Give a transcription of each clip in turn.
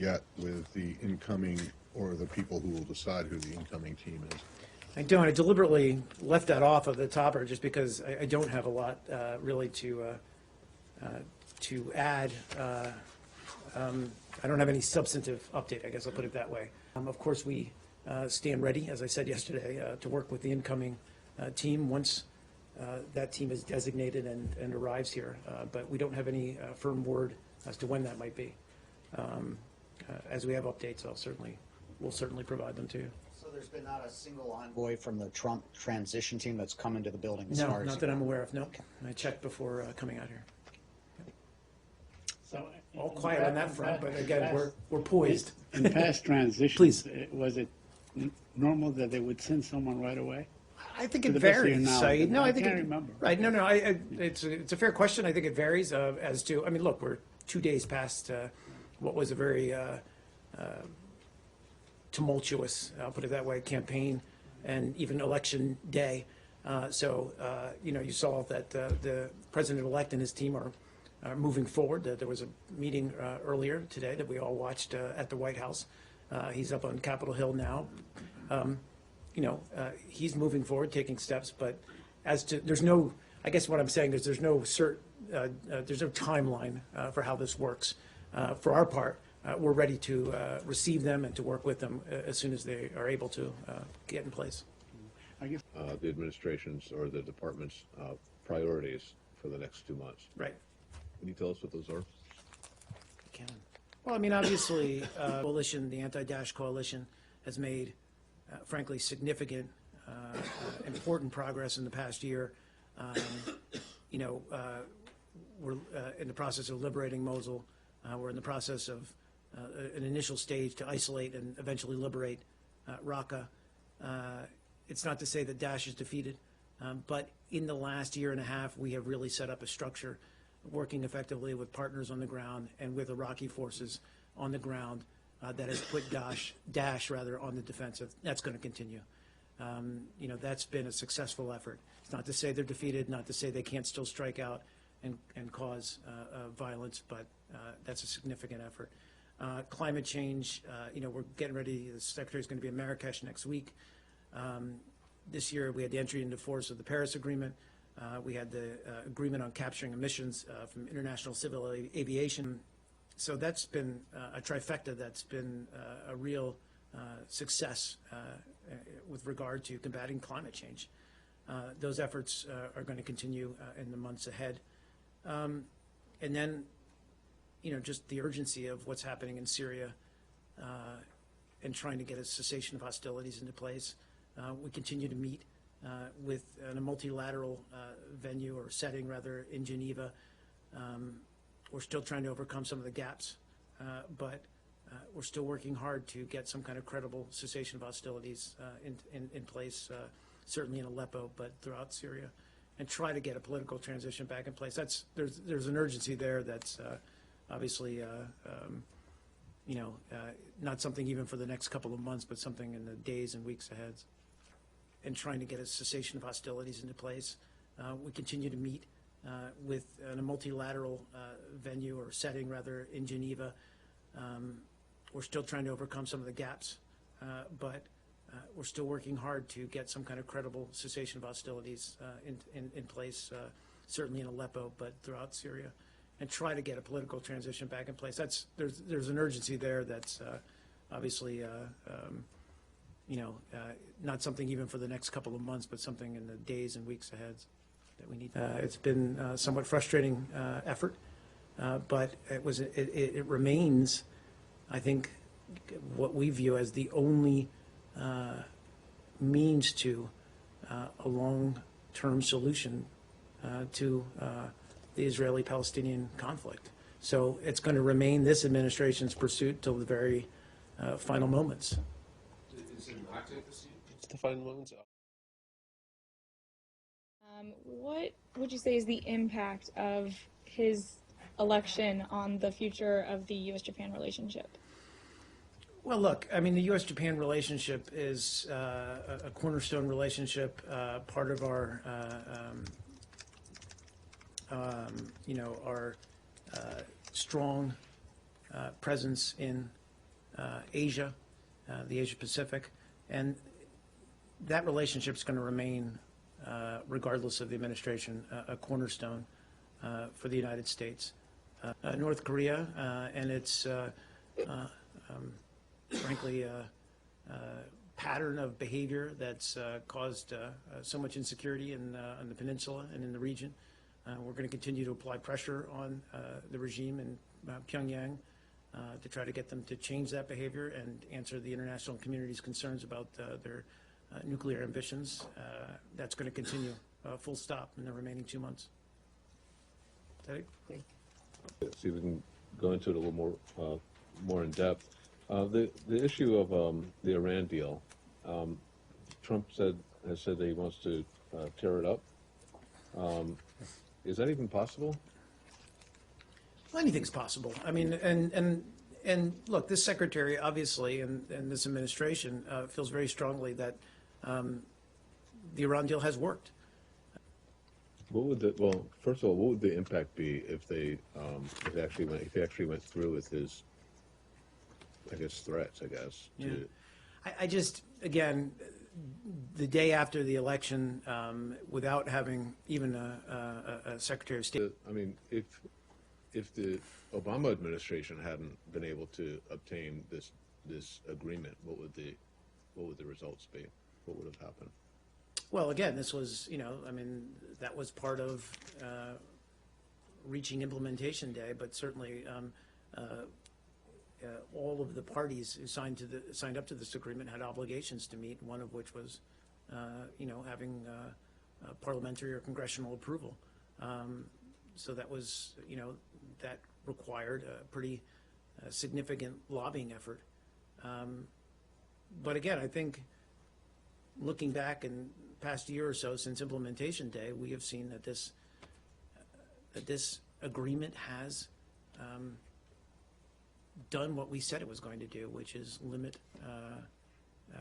yet with the incoming or the people who will decide who the incoming team is? I don't. I deliberately left that off of the topper just because I don't have a lot really to add. I don't have any substantive update, I guess I'll put it that way. Of course, we stand ready, as I said yesterday, to work with the incoming team once that team is designated and arrives here. But we don't have any firm word as to when that might be. As we have updates, we'll certainly provide them to you. So there's been not a single envoy from the Trump transition team that's come into the building as No, far as not that I'm aware of, no. I checked before coming out here. So, All quiet on that front, but again, we're poised. In past transitions, Please. Was it normal that they would send someone right away? I think To it the best of your varies. knowledge. No, I I think can't it, remember. Right? No. It's a fair question. I think it varies as to. I mean, look, we're 2 days past what was a very tumultuous, I'll put it that way, campaign and even election day. So you saw that the president-elect and his team are moving forward. There was a meeting earlier today that we all watched at the White House. He's up on Capitol Hill now. He's moving forward, taking steps, but as to, there's no, I guess what I'm saying is there's no timeline for how this works. For our part, we're ready to receive them and to work with them as soon as they are able to get in place. I guess The administration's or the department's priorities for the next 2 months. Right. Can you tell us what those are? Well, I mean, obviously, coalition, the anti-Daesh coalition, has made, frankly, significant, important progress in the past year. We're in the process of liberating Mosul. We're in the process of an initial stage to isolate and eventually liberate Raqqa. It's not to say that Daesh is defeated, but in the last year and a half, we have really set up a structure working effectively with partners on the ground and with Iraqi forces on the ground that has put Daesh on the defensive. That's going to continue. That's been a successful effort. It's not to say they're defeated, not to say they can't still strike out and cause violence, but that's a significant effort. Climate change, we're getting ready. The Secretary's going to be in Marrakesh next week. This year we had the entry into force of the Paris Agreement. We had the agreement on capturing emissions from international civil aviation. So that's been a trifecta that's been a real success with regard to combating climate change. Those efforts are going to continue in the months ahead. And then, just the urgency of what's happening in Syria and trying to get a cessation of hostilities into place. We continue to meet with in a multilateral venue or setting, rather, in Geneva. We're still trying to overcome some of the gaps, but we're still working hard to get some kind of credible cessation of hostilities in place, certainly in Aleppo, but throughout Syria, and try to get a political transition back in place. There's an urgency there that's obviously not something even for the next couple of months, but something in the days and weeks ahead. And trying to get a cessation of hostilities into place. We continue to meet with in a multilateral venue or setting, rather, in Geneva. We're still trying to overcome some of the gaps, but we're still working hard to get some kind of credible cessation of hostilities in place, certainly in Aleppo, but throughout Syria, and try to get a political transition back in place. There's an urgency there that's obviously not something even for the next couple of months, but something in the days and weeks ahead that we need. It's been a somewhat frustrating effort, but it remains, I think, what we view as the only means to a long-term solution to the Israeli-Palestinian conflict. So it's going to remain this administration's pursuit till the very final moments. Is it not going to proceed? It's the final moments. What would you say is the impact of his election on the future of the U.S.-Japan relationship? Well, look, I mean, the U.S.-Japan relationship is a cornerstone relationship, part of our, our strong presence in Asia, the Asia Pacific, and that relationship is going to remain, regardless of the administration, a cornerstone for the United States. North Korea and its, frankly, pattern of behavior that's caused so much insecurity on the peninsula and in the region. We're going to continue to apply pressure on the regime in Pyongyang to try to get them to change that behavior and answer the international community's concerns about their nuclear ambitions. That's going to continue, full stop, in the remaining 2 months. Is that it? See if we can go into it a little more in depth. The issue of the Iran deal, Trump has said that he wants to tear it up. Is that even possible? Well, anything's possible. I mean, and look, this secretary obviously and this administration feels very strongly that the Iran deal has worked. What would well, first of all, what would the impact be if they if he actually went through with his, I guess, threats, Yeah. I just, again, the day after the election, without having even a Secretary of State. I mean, if the Obama administration hadn't been able to obtain this agreement, what would the results be? What would have happened? Well, again, this was, I mean, that was part of reaching implementation day, but certainly all of the parties who signed up to this agreement had obligations to meet, one of which was, having parliamentary or congressional approval. So that was, that required a pretty significant lobbying effort. But again, I think looking back in the past year or so since implementation day, we have seen that this agreement has done what we said it was going to do, which is limit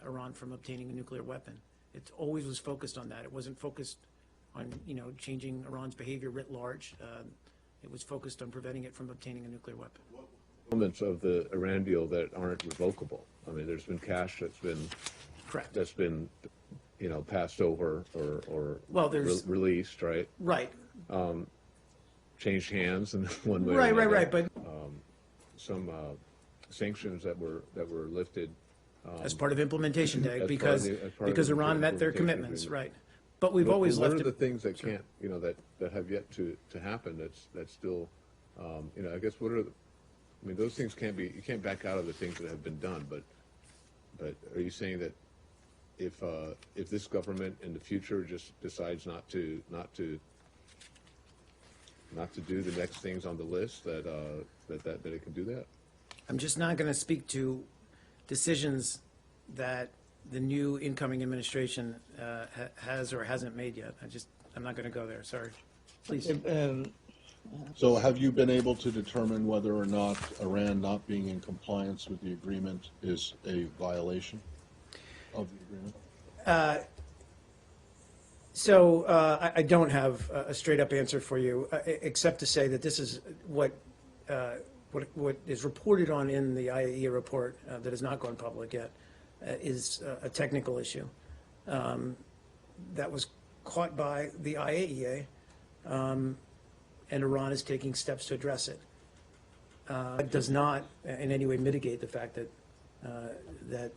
Iran from obtaining a nuclear weapon. It always was focused on that. It wasn't focused on, changing Iran's behavior writ large. It was focused on preventing it from obtaining a nuclear weapon. Elements of the Iran deal that aren't revocable. I mean, there's been cash that's been Correct. that's been, passed over or Well, there's released, right? right, Changed hands in one way. right, or right, another. right. But Some sanctions that were lifted. as part of implementation day, As because part of the Iran met their implementation commitments, agreement. right? But we've always What left are the it. things that can't, that have yet to happen? That's still, I guess what are those things you can't back out of the things that have been done. But are you saying that if this government in the future just decides not to do the next things on the list, that it can do that? I'm just not going to speak to decisions that the new incoming administration has or hasn't made yet. I'm not going to go there. Sorry. Please. So have you been able to determine whether or not Iran not being in compliance with the agreement is a violation of the agreement? So I don't have a straight up answer for you, except to say that this is what is reported on in the IAEA report that has not gone public yet is a technical issue that was caught by the IAEA, and Iran is taking steps to address it. It does not in any way mitigate the fact that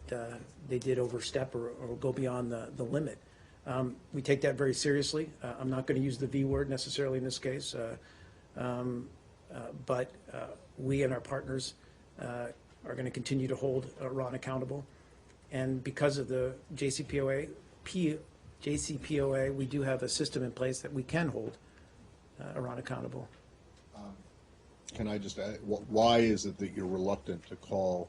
they did overstep or go beyond the limit. We take that very seriously. I'm not going to use the V word necessarily in this case, but we and our partners are going to continue to hold Iran accountable. And because of the JCPOA, we do have a system in place that we can hold Iran accountable. Can I just add, why is it that you're reluctant to call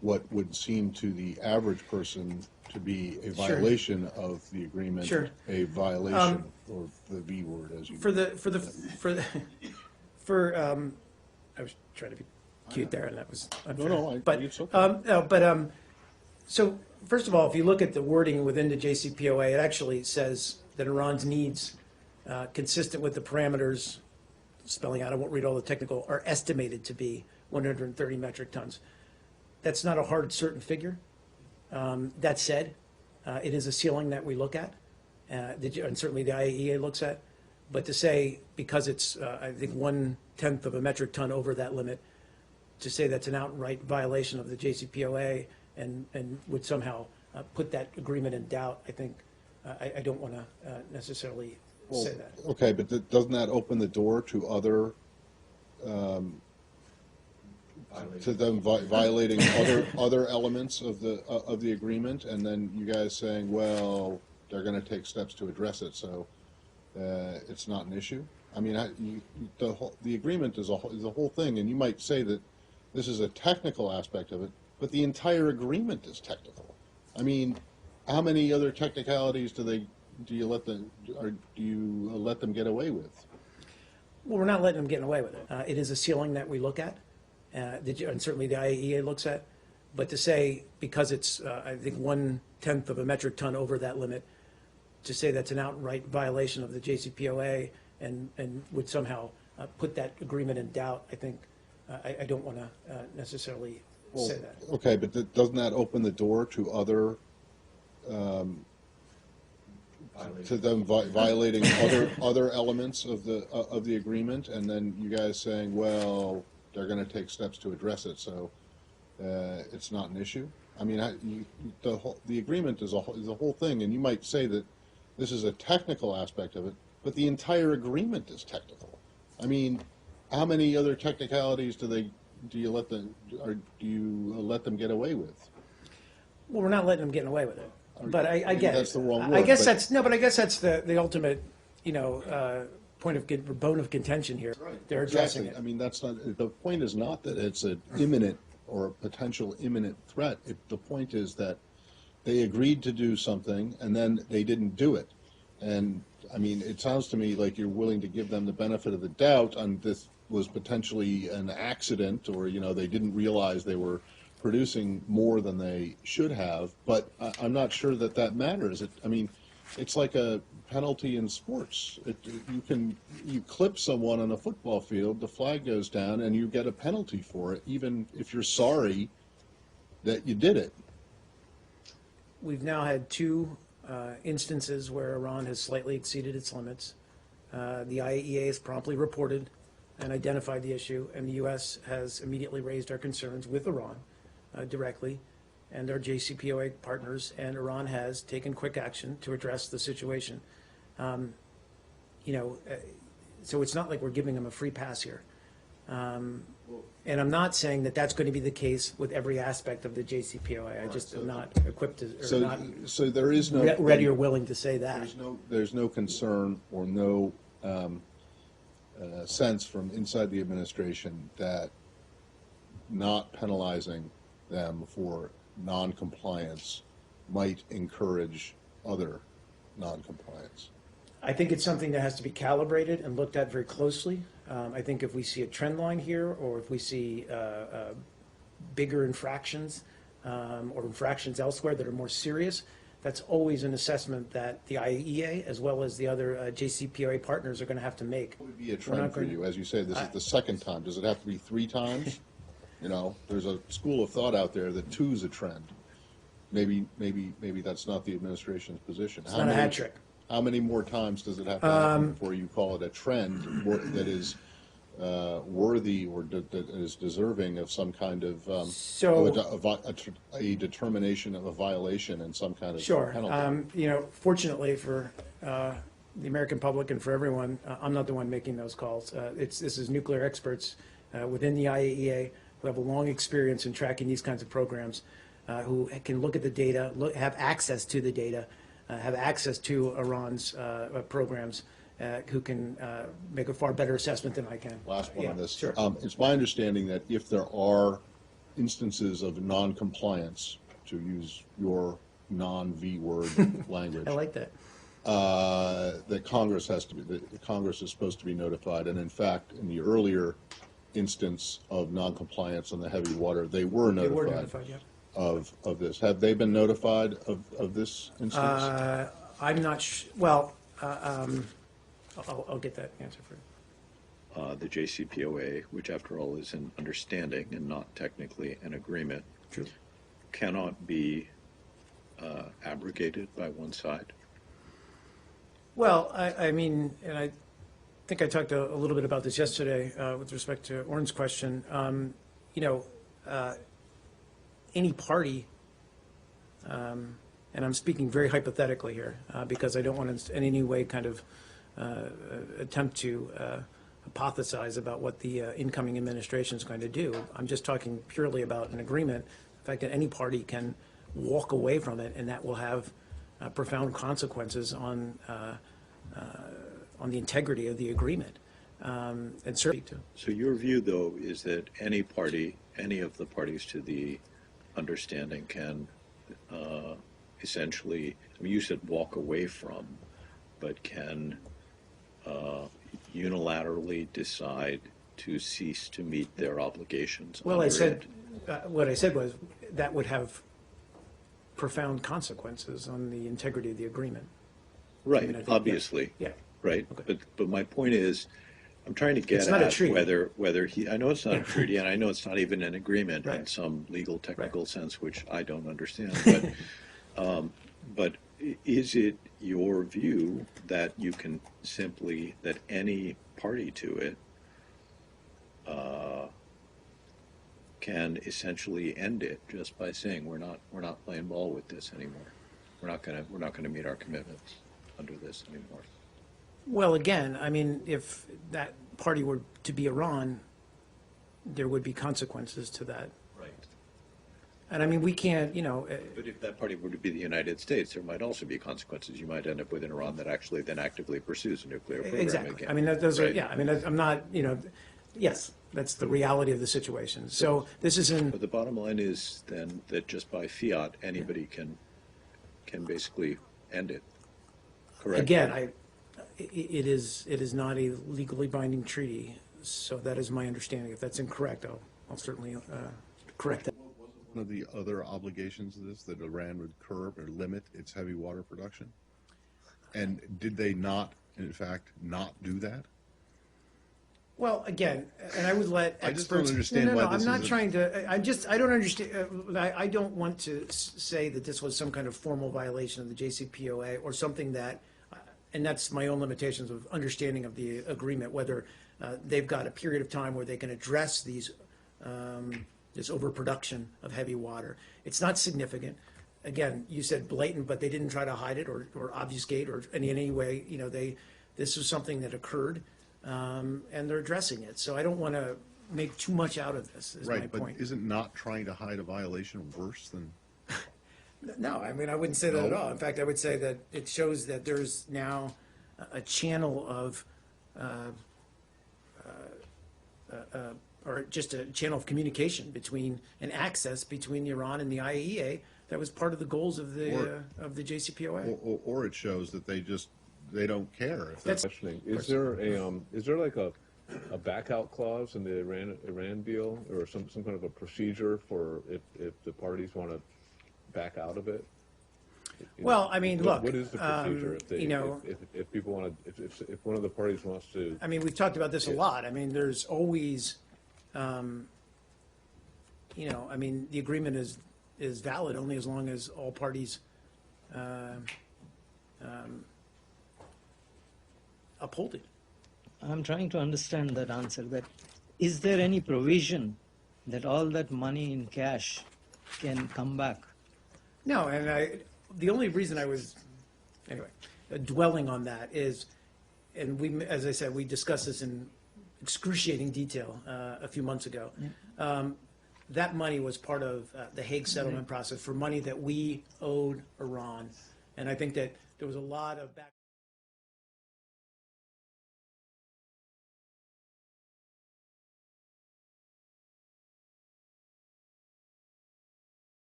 what would seem to the average person to be a violation of the agreement Sure. a violation, or the V word, as you I was trying to be cute there, and that was No, unfair. no, But it's okay. so first of all, if you look at the wording within the JCPOA, it actually says that Iran's needs, consistent with the parameters, spelling out, I won't read all the technical, are estimated to be 130 metric tons. That's not a hard, certain figure. That said, it is a ceiling that we look at, and certainly the IAEA looks at. But to say, because it's, I think, 1/10 of a metric ton over that limit, to say that's an outright violation of the JCPOA and would somehow put that agreement in doubt, I think, I don't want to necessarily say that. Okay, but doesn't that open the door to other, to them violating other elements of the agreement, and then you guys saying, well, they're going to take steps to address it, so it's not an issue? I mean, the agreement is a whole thing, and you might say that this is a technical aspect of it, but the entire agreement is technical. I mean, how many other technicalities do you let them get away with? Well, we're not letting them get away with it. It is a ceiling that we look at, and certainly the IAEA looks at. But to say, because it's, I think, 1/10 of a metric ton over that limit, to say that's an outright violation of the JCPOA and would somehow put that agreement in doubt, I think, I don't want to necessarily say that. Okay, but doesn't that open the door to other, to them violating other elements of the agreement, and then you guys saying, well, they're going to take steps to address it, so it's not an issue? I mean, the agreement is a whole thing, and you might say that this is a technical aspect of it, but the entire agreement is technical. I mean, how many other technicalities do you let them get away with? Well, we're not letting them get away with it. But I get that's it. the wrong I word, guess but- that's no, but I guess that's the ultimate, bone of contention here. They're addressing Exactly. it. I mean, that's not, the point is not that it's an imminent or a potential imminent threat. The point is that they agreed to do something and then they didn't do it. And I mean, it sounds to me like you're willing to give them the benefit of the doubt on this was potentially an accident, or, they didn't realize they were producing more than they should have, but I'm not sure that matters. I mean, it's like a penalty in sports. You clip someone on a football field, the flag goes down, and you get a penalty for it, even if you're sorry that you did it. We've now had two instances where Iran has slightly exceeded its limits. The IAEA has promptly reported and identified the issue, and the U.S. has immediately raised our concerns with Iran directly and our JCPOA partners, and Iran has taken quick action to address the situation. So it's not like we're giving them a free pass here. And I'm not saying that that's going to be the case with every aspect of the JCPOA. I just am not equipped to, or not So there is no ready or willing to say that. There's no concern or no sense from inside the administration that not penalizing them for non-compliance might encourage other non-compliance. I think it's something that has to be calibrated and looked at very closely. I think if we see a trend line here, or if we see bigger infractions or infractions elsewhere that are more serious, that's always an assessment that the IAEA as well as the other JCPOA partners are going to have to make. What would be a trend for you? As you say, this is the second time. Does it have to be 3 times? There's a school of thought out there that 2 is a trend. Maybe that's not the administration's position. It's not a hat trick. How many more times does it have to happen before you call it a trend that is worthy or that is deserving of some kind of a determination of a violation and some kind of Sure. penalty? Fortunately for the American public and for everyone, I'm not the one making those calls. This is nuclear experts within the IAEA who have a long experience in tracking these kinds of programs, who can look at the data, have access to the data, have access to Iran's programs, who can make a far better assessment than I can. Last one Yeah, on this. Sure. It's my understanding that if there are instances of non-compliance, to use your non-V word language, I like that. that Congress Congress is supposed to be notified. And in fact, in the earlier instance of non-compliance on the heavy water, they were They notified, were notified, yeah. of this. Have they been notified of this instance? I'm not well, I'll get that answer for you. The JCPOA, which after all is an understanding and not technically an agreement, True. cannot be abrogated by one side? Well, I mean, and I think I talked a little bit about this yesterday with respect to Orrin's question. You know, any party, and I'm speaking very hypothetically here because I don't want to in any way kind of attempt to hypothesize about what the incoming administration is going to do. I'm just talking purely about an agreement. The fact that any party can walk away from it, and that will have profound consequences on the integrity of the agreement. And certainly too. So your view, though, is that any party, any of the parties to the understanding can essentially, I mean, you said walk away from, but can unilaterally decide to cease to meet their obligations? Well, I under said, it? what I said was that would have profound consequences on the integrity of the agreement. Right, I mean, I think obviously. Yeah. Right, Okay. but my point is, I'm trying to get It's not a at treaty. whether he, I know it's not a treaty, and I know it's not even an agreement in Right. some legal technical Right. sense, which I don't understand. But is it your view that you can simply, that any party to it can essentially end it just by saying we're not playing ball with this anymore. We're not gonna meet our commitments under this anymore. Well, again, I mean, if that party were to be Iran, there would be consequences to that. Right. And I mean, we can't, you know, But if that party were to be the United States, there might also be consequences. You might end up with an Iran that actually then actively pursues a nuclear program exactly. again. I mean, those are, Right. yeah, I mean, I'm not, you know, yes, that's the reality of the situation. So this is in, But the bottom line is then that just by fiat, anybody can basically end it. Correct? again, it is not a legally binding treaty, so that is my understanding. If that's incorrect, I'll certainly correct that. One of the other obligations of this, that Iran would curb or limit its heavy water production? And did they not, in fact, not do that? Well, again, and I would let I experts. just don't understand No, why I'm this not is a- trying to, I don't understand, I don't want to say that this was some kind of formal violation of the JCPOA or something that, and that's my own limitations of understanding of the agreement, whether they've got a period of time where they can address these, this overproduction of heavy water. It's not significant. Again, you said blatant, but they didn't try to hide it or obfuscate or in any way, you know, this was something that occurred. And they're addressing it. So I don't want to make too much out of this, is my Right, but point. isn't not trying to hide a violation worse than? No, I mean, I wouldn't say that at No? all. In fact, I would say that it shows that there's now a channel of, or just a channel of communication between, and access between Iran and the IAEA that was part of the goals of the JCPOA. Or it shows that they don't care. If That's- Questioning, is there like a back out clause in the Iran deal, or some kind of a procedure for if the parties want to back out of it? Well, I mean, look, What is the procedure if they, you know, if people want to, if one of the parties wants to? I mean, we've talked about this a lot. I mean, there's always, you know, I mean, the agreement is valid only as long as all parties uphold it. I'm trying to understand that answer. That is there any provision that all that money in cash can come back? No, and the only reason I was, anyway, dwelling on that is, and we, as I said, we discussed this in excruciating detail a few months ago. That money was part of the Hague settlement process for money that we owed Iran. And I think that there was a lot of back.